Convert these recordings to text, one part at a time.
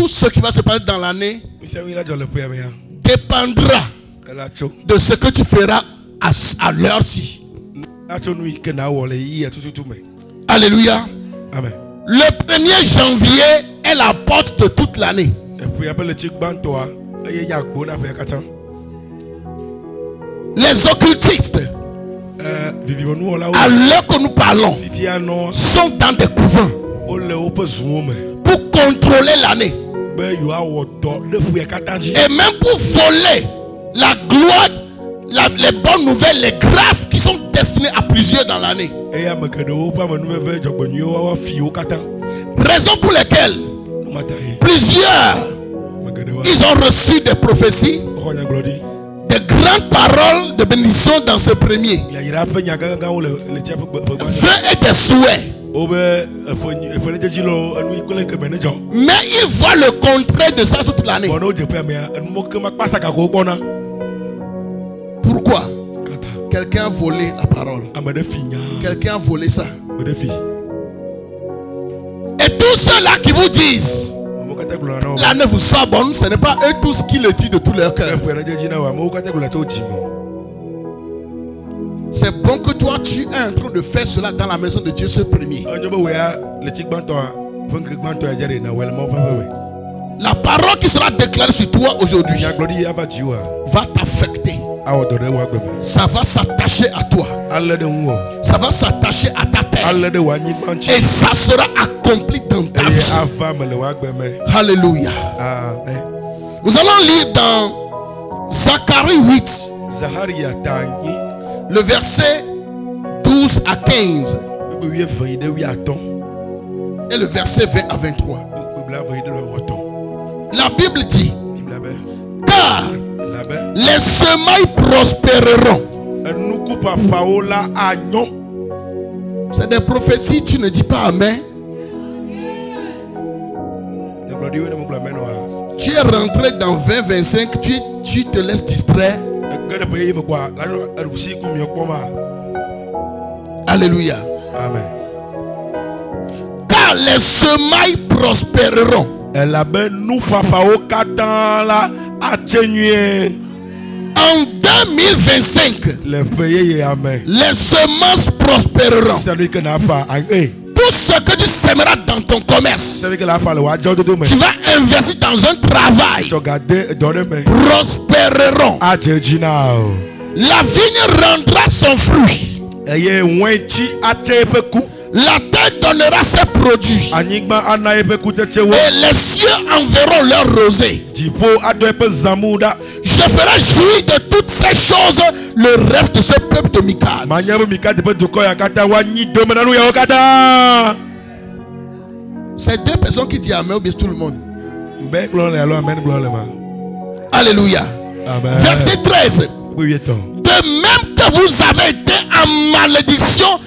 tout ce qui va se passer dans l'année dépendra de ce que tu feras à l'heure-ci. Alléluia. Amen. Le 1er janvier est la porte de toute l'année. Les occultistes, à l'heure que nous parlons, sont dans des couvents pour contrôler l'année. Et même pour voler la gloire, les bonnes nouvelles, les grâces qui sont destinées à plusieurs dans l'année. Raison pour laquelle plusieurs, ils ont reçu des prophéties, des grandes paroles de bénédiction dans ce premier. Vœux et des souhaits. Mais ils voient le contraire de ça toute l'année. Pourquoi? Quelqu'un a volé la parole. Quelqu'un a volé ça. Et tous ceux-là qui vous disent l'année vous soit bonne, ce n'est pas eux tous qui le disent de tout leur cœur. C'est bon que toi tu es en train de faire cela dans la maison de Dieu ce premier. La parole qui sera déclarée sur toi aujourd'hui va t'affecter. Ça va s'attacher à toi. Ça va s'attacher à ta terre. Et ça sera accompli dans ta vie. Alléluia. Nous allons lire dans Zacharie 8. Le verset 12 à 15. Et le verset 20 à 23. La Bible dit: car les semailles prospéreront. C'est des prophéties, tu ne dis pas amen. Tu es rentré dans 20-25, tu te laisses distraire. Alléluia. Amen. Car les semailles prospéreront. En 2025, les semences prospéreront. Tout ce que tu sèmeras dans ton commerce, tu vas investir dans un travail, prospéreront. La vigne rendra son fruit. La terre donnera ses produits. Et les cieux enverront leur rosée. Je ferai jouir de toutes ces choses le reste de ce peuple de Mikad. C'est deux personnes qui disent amen ou bien tout le monde. Alléluia. Amen. Verset 13. De même que vous avez été en malédiction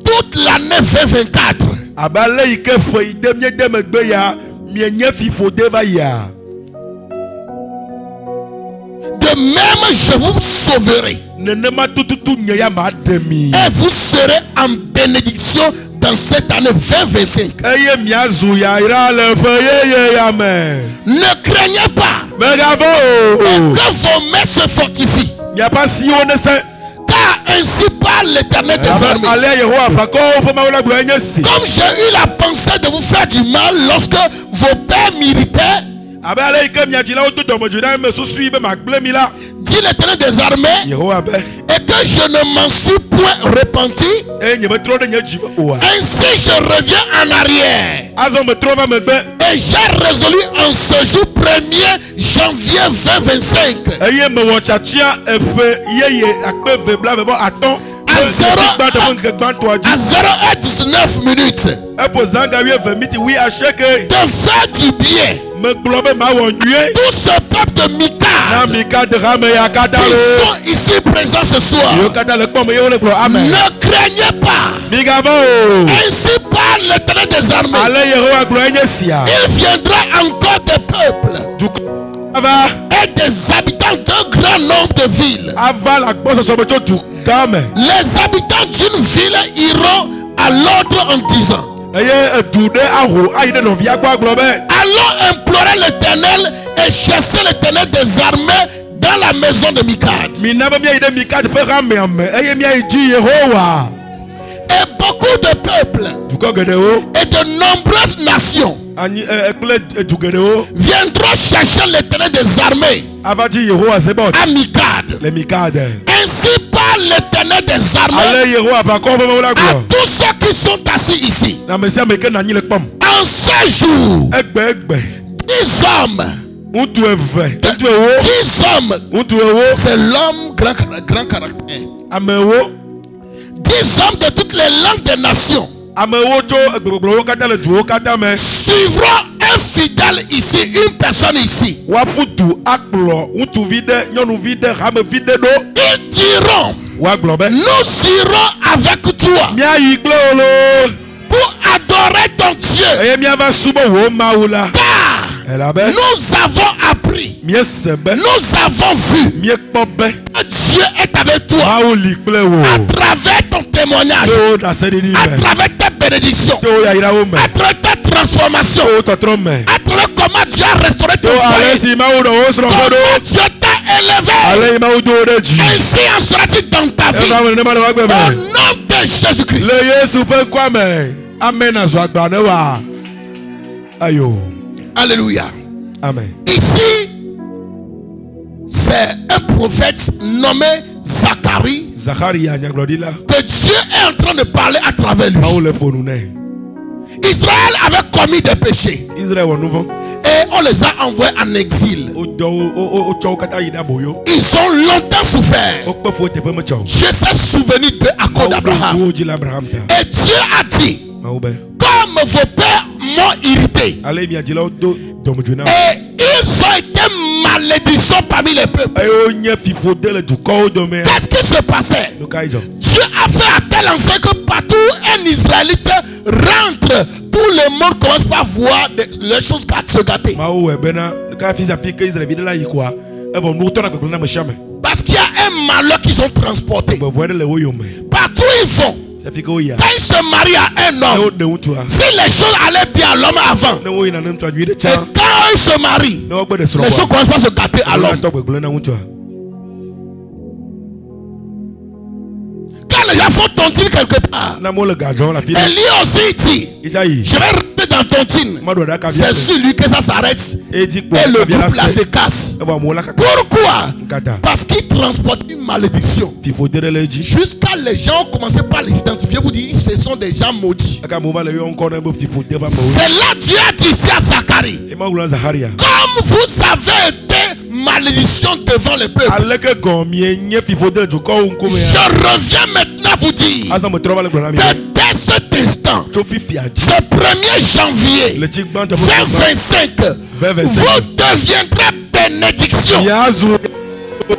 toute l'année 2024. De même je vous sauverai. Et vous serez en bénédiction dans cette année 2025. Ne craignez pas. Et que vos mains se fortifient. Car ainsi parle l'Éternel des armées. Comme j'ai eu la pensée de vous faire du mal lorsque vos pères m'irritaient, dit l'Éternel des armées, et que je ne m'en suis point repenti, ainsi je reviens en arrière. Et j'ai résolu en ce jour 1er janvier 2025 à 0h19 minutes de faire du bien. Tout ce peuple de Mikad qui sont ici présents ce soir, ne craignez pas. Ainsi parle l'Éternel des armées. Il viendra encore des peuples et des habitants d'un grand nombre de villes. Les habitants d'une ville iront à l'ordre en disant: à allons implorer l'Éternel et chasser l'Éternel des armées dans la maison de Mikad. Et beaucoup de peuples et de nombreuses nations viendront chercher l'Éternel des armées à Mikad. Ainsi parle l'Éternel des armées à tous ceux qui sont assis ici. En ce jour, 10 hommes, 10 hommes, c'est l'homme grand caractère. 10 hommes de toutes les langues des nations suivront un fidèle ici, une personne ici. Ils diront, nous irons avec toi pour adorer ton Dieu. Car nous avons appris, nous avons vu que Dieu est avec toi à travers ton témoignage, à travers ta bénédiction, à travers ta transformation, à travers comment Dieu a restauré ton foyer, comment Dieu t'a élevé. Ainsi en sera-t-il dans ta vie, au nom de Jésus-Christ. Alléluia. Amen. Ici, c'est un prophète nommé Zacharie que Dieu est en train de parler à travers lui. Israël avait commis des péchés et on les a envoyés en exil. Ils ont longtemps souffert. Dieu s'est souvenu de l'accord d'Abraham. Et Dieu a dit, comme vos pères m'ont irrité, et ils ont été malédictions parmi les peuples. Qu'est-ce qui se passait? Dieu a fait à tel enseigne que partout un Israélite rentre, tout le monde commence par voir les choses se gâter. Parce qu'il y a un malheur qu'ils ont transporté. Partout ils vont. Quand il se marie à un homme, si les choses allaient bien à l'homme avant, et quand il se marie, les choses commencent pas à se gâter à l'homme. Quand les gens font tontine quelque part, et lui aussi dit, je vais rester dans tontine, c'est sur lui que ça s'arrête et le couple là se casse. Pourquoi? Parce qu'il transporte une malédiction. Jusqu'à les gens ont commencé par les identifier pour dire ce sont des gens maudits. C'est là Dieu a dit ici à Zacharie, comme vous avez été malédiction devant les peuples, je reviens maintenant vous dire que dès cet instant, ce 1er janvier 2025, vous deviendrez bénédiction.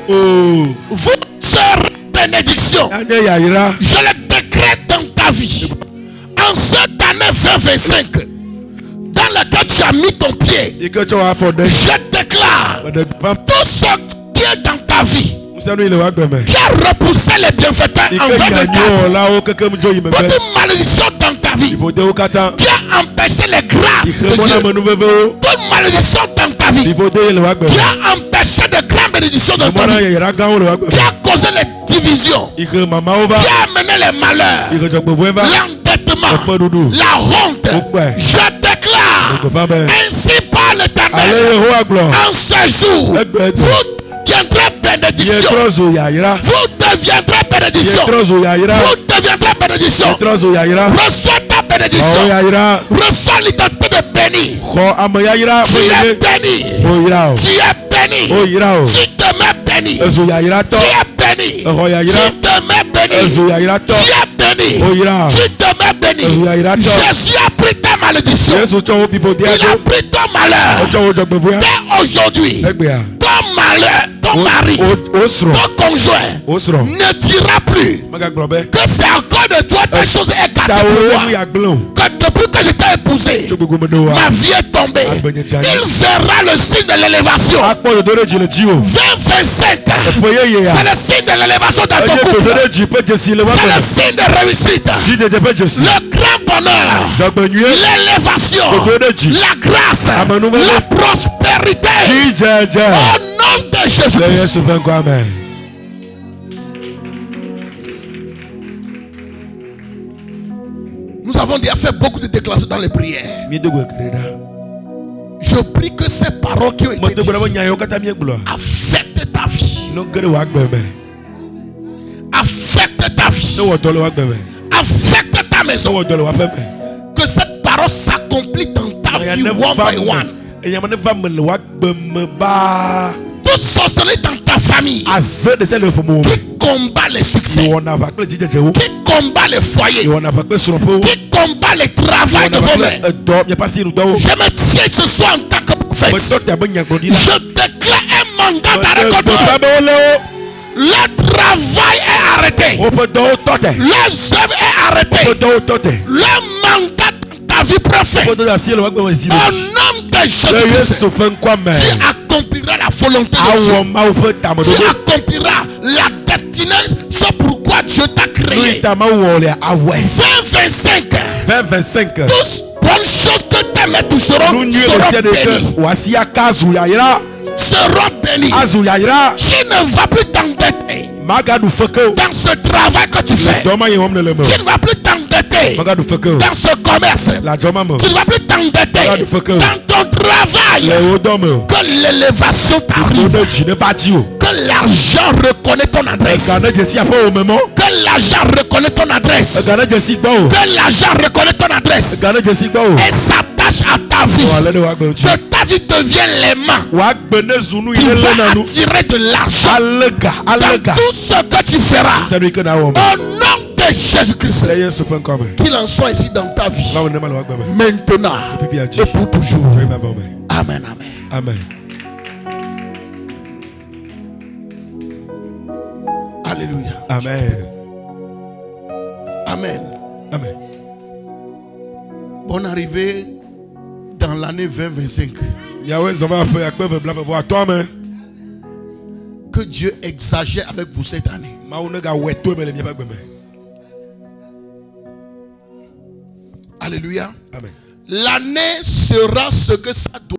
Vous serez bénédiction. Je le décrète dans ta vie. En cette année 2025, dans laquelle tu as mis ton pied, je déclare tout ce qui est dans ta vie qui a repoussé les bienfaiteurs envers le toi. Toute malédiction dans ta vie qui a empêché les grâces de Dieu. Toute malédiction dans ta vie qui a empêché de grandes bénédictions dans ta vie, qui a causé les divisions, qui a amené les malheurs, l'endettement, la honte. Je déclare, ainsi par l'Éternel, en ce jour, vous deviendrez bénédiction. Vous deviendrez bénédiction. Vous deviendrez bénédiction. Reçois ta bénédiction. Reçois l'identité de béni. Tu es béni. Tu es béni. Tu te mets béni. Tu es béni. Tu te mets béni. Tu es béni. Tu te mets béni. Jésus a pris ta malédiction. Il a pris ton malheur. Dès aujourd'hui, ton malheur, ton mari, ton conjoint ne dira plus que c'est encore de toi ta chose est gâtée pour moi. Que depuis que je t'ai épousé, ma vie est tombée. Il verra le signe de l'élévation. 2025, c'est le signe de l'élévation dans ton couple. C'est le signe de réussite. Le grand bonheur, l'élévation l'élévation, la grâce, la prospérité. Au nom de Jésus. Amen. Nous avons déjà fait beaucoup de déclarations dans les prières. Je prie que ces paroles qui ont été dites affectent ta vie. Affecte ta vie. Affecte ta maison. Que cette parole s'accomplit dans ta vie one by one. Toute sorcellerie dans ta famille qui combat les succès, qui combat les foyers, qui combat le travail de vos mains. Je me tiens ce soir en tant que prophète. Je déclare un mandat d'arrêt contre eux. Le travail est arrêté. Les œuvres est arrêté. Le mandat dans ta vie prophète. Au nom de Jésus-Christ, tu accompliras la volonté de Dieu. Tu accompliras la destinée. C'est pourquoi Dieu t'a créé. 2025. Toutes bonnes choses que tes mains toucheront seront bénies. Tu ne vas plus t'endetter dans ce travail que tu fais. Tu ne vas plus t'endetter dans ce commerce. Tu ne vas plus t'endetter dans ton travail. Que l'élévation t'arrive. Que l'argent reconnaît ton adresse. Que l'argent reconnaît ton adresse. Que l'argent reconnaît ton adresse. Et s'attache à ta vie. Que ta vie devienne l'aimant qui va attirer de l'argent dans tout ce que tu feras. Au nom de Jésus-Christ. Qu'il en soit ici dans ta vie. Maintenant et pour toujours. Amen. Amen. Alléluia. Amen. Amen. Amen. Bonne arrivée dans l'année 2025. Que Dieu exagère avec vous cette année. Alléluia. Amen. L'année sera ce que ça doit.